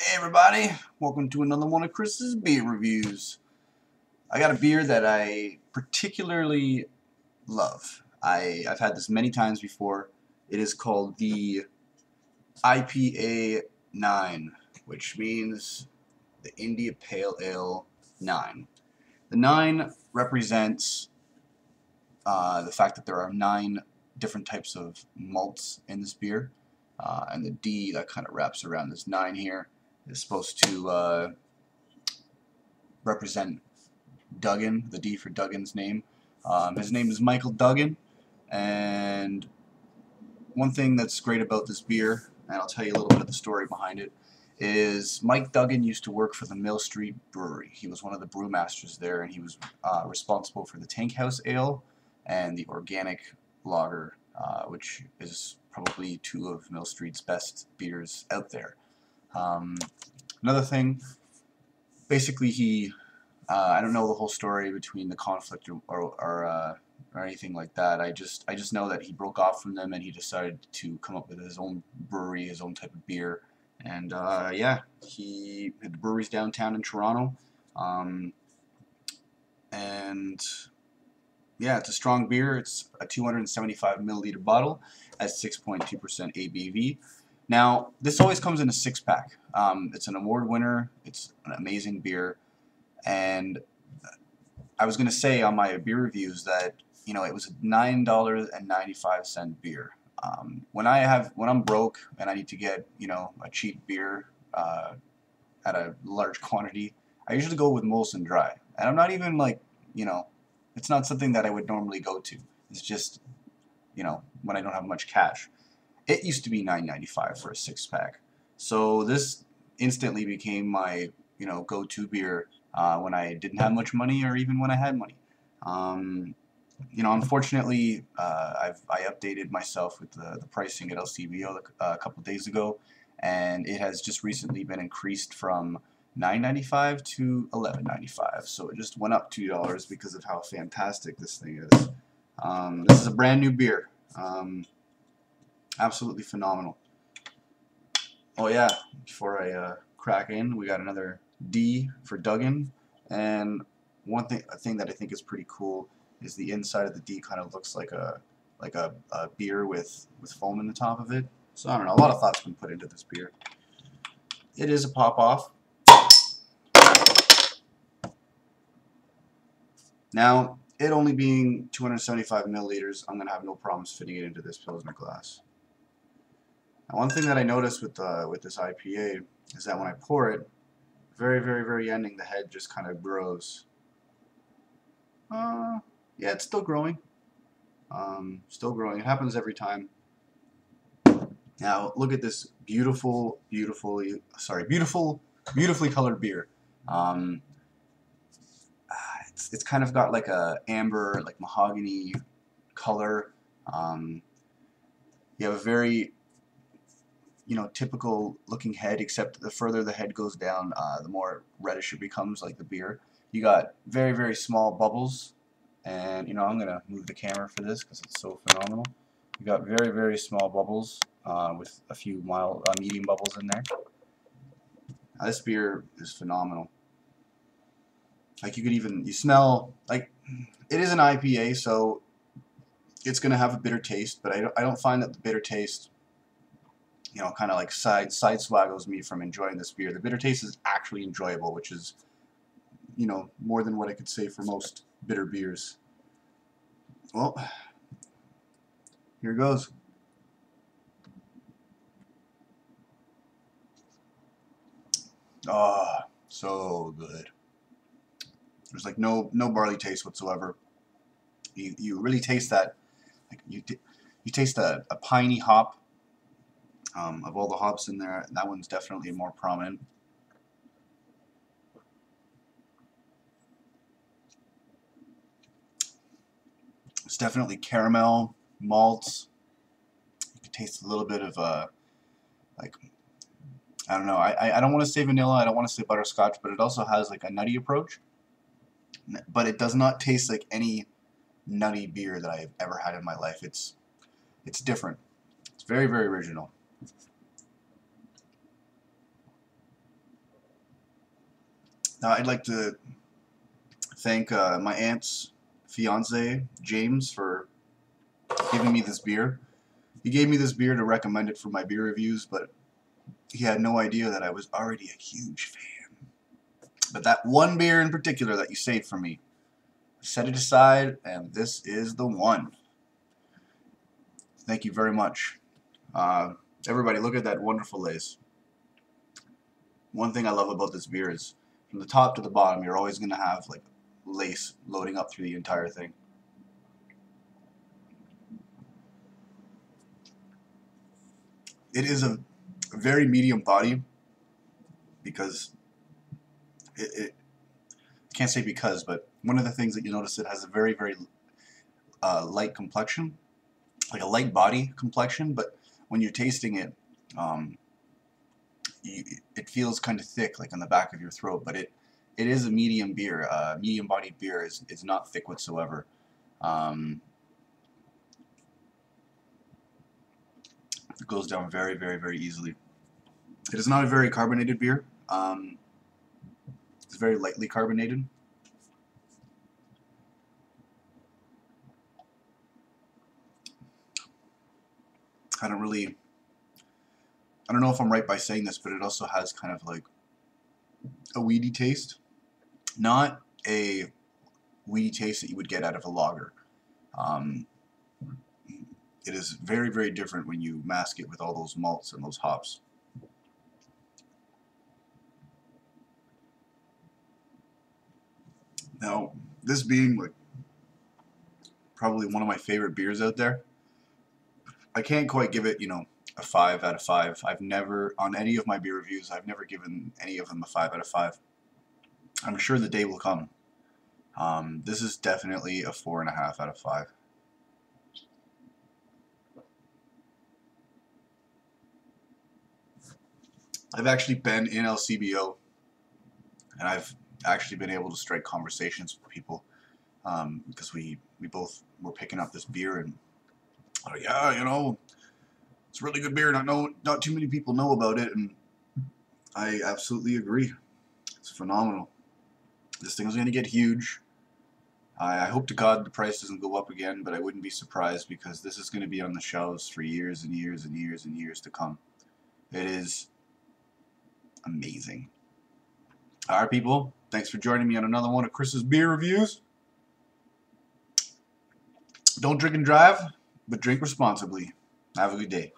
Hey everybody, welcome to another one of Chris's beer reviews. I got a beer that I particularly love. I've had this many times before. It is called the IPA 9, which means the India Pale Ale 9. The 9 represents the fact that there are 9 different types of malts in this beer, and the D that kind of wraps around this 9 here is supposed to represent Duggan, the D for Duggan's name. His name is Michael Duggan, and one thing that's great about this beer, and I'll tell you a little bit of the story behind it, is Mike Duggan used to work for the Mill Street Brewery. He was one of the brewmasters there, and he was responsible for the Tank House Ale and the Organic Lager, which is probably two of Mill Street's best beers out there. Another thing, basically I don't know the whole story between the conflict or anything like that. I just know that he broke off from them and he decided to come up with his own brewery, his own type of beer. And yeah, the brewery's downtown in Toronto. And yeah, it's a strong beer. It's a 275 milliliter bottle at 6.2% ABV. Now, this always comes in a 6-pack. It's an award winner. It's an amazing beer. And I was going to say on my beer reviews that, you know, it was a $9.95 beer. When I'm broke and I need to get, you know, a cheap beer at a large quantity, I usually go with Molson Dry. And I'm not even like, you know, it's not something that I would normally go to. It's just, you know, when I don't have much cash. It used to be $9.95 for a 6-pack. So this instantly became my, you know, go-to beer when I didn't have much money or even when I had money. You know, unfortunately, I updated myself with the pricing at LCBO a couple days ago, and it has just recently been increased from $9.95 to $11.95. So it just went up $2 because of how fantastic this thing is. This is a brand new beer. Absolutely phenomenal. Oh yeah, before I crack in, we got another D for Duggan, and a thing that I think is pretty cool is the inside of the D kind of looks like a beer with foam in the top of it. So I don't know, a lot of thought's been put into this beer. It is a pop-off. Now, it only being 275 milliliters, I'm gonna have no problems fitting it into this Pilsner glass. Now, one thing that I noticed with this IPA is that when I pour it, very ending, the head just kind of grows. Yeah, it's still growing. Still growing. It happens every time. Now look at this beautifully colored beer. It's kind of got like a amber, like mahogany color. You have a very, you know, typical looking head, except the further the head goes down, the more reddish it becomes, like the beer. You got very small bubbles, and you know, I'm gonna move the camera for this because it's so phenomenal. You got very small bubbles with a few medium bubbles in there. Now, this beer is phenomenal. Like you smell, like, it is an IPA, so it's gonna have a bitter taste, but I don't find that the bitter taste, you know, kind of like side swaggles me from enjoying this beer. The bitter taste is actually enjoyable, which is, you know, more than what I could say for most bitter beers. Well, here goes. Ah, oh, so good. There's like no barley taste whatsoever. You really taste that, like you taste a piney hop. Of all the hops in there, that one's definitely more prominent. It's definitely caramel, malts. You can taste a little bit of like, I don't know. I don't want to say vanilla. I don't want to say butterscotch, but it also has like a nutty approach. But it does not taste like any nutty beer that I've ever had in my life. It's different. It's very original. Now I'd like to thank my aunt's fiance, James, for giving me this beer. He gave me this beer to recommend it for my beer reviews, but he had no idea that I was already a huge fan. But that one beer in particular that you saved for me, set it aside, and this is the one. Thank you very much. Everybody, look at that wonderful lace. One thing I love about this beer is from the top to the bottom, you're always going to have like lace loading up through the entire thing. It is a very medium body because it can't say because, but one of the things that you notice, it has a very, very light complexion, like a light body complexion, but when you're tasting it, it feels kind of thick, like on the back of your throat. But it is a medium beer. Medium-bodied beer is not thick whatsoever. It goes down very, very, very easily. It is not a very carbonated beer. It's very lightly carbonated. I don't know if I'm right by saying this, but it also has kind of like a weedy taste. Not a weedy taste that you would get out of a lager. It is very, very different when you mask it with all those malts and those hops. Now, this being like probably one of my favorite beers out there, I can't quite give it, a 5 out of 5. I've never, on any of my beer reviews, I've never given any of them a 5 out of 5. I'm sure the day will come. This is definitely a 4.5 out of 5. I've actually been in LCBO, and I've actually been able to strike conversations with people because we both were picking up this beer, and oh yeah, it's a really good beer. Not too many people know about it, and I absolutely agree. It's phenomenal. This thing is going to get huge. I hope to God the price doesn't go up again, but I wouldn't be surprised because this is going to be on the shelves for years and years and years and years to come. It is amazing. Alright, people, thanks for joining me on another one of Chris's beer reviews. Don't drink and drive, but drink responsibly. Have a good day.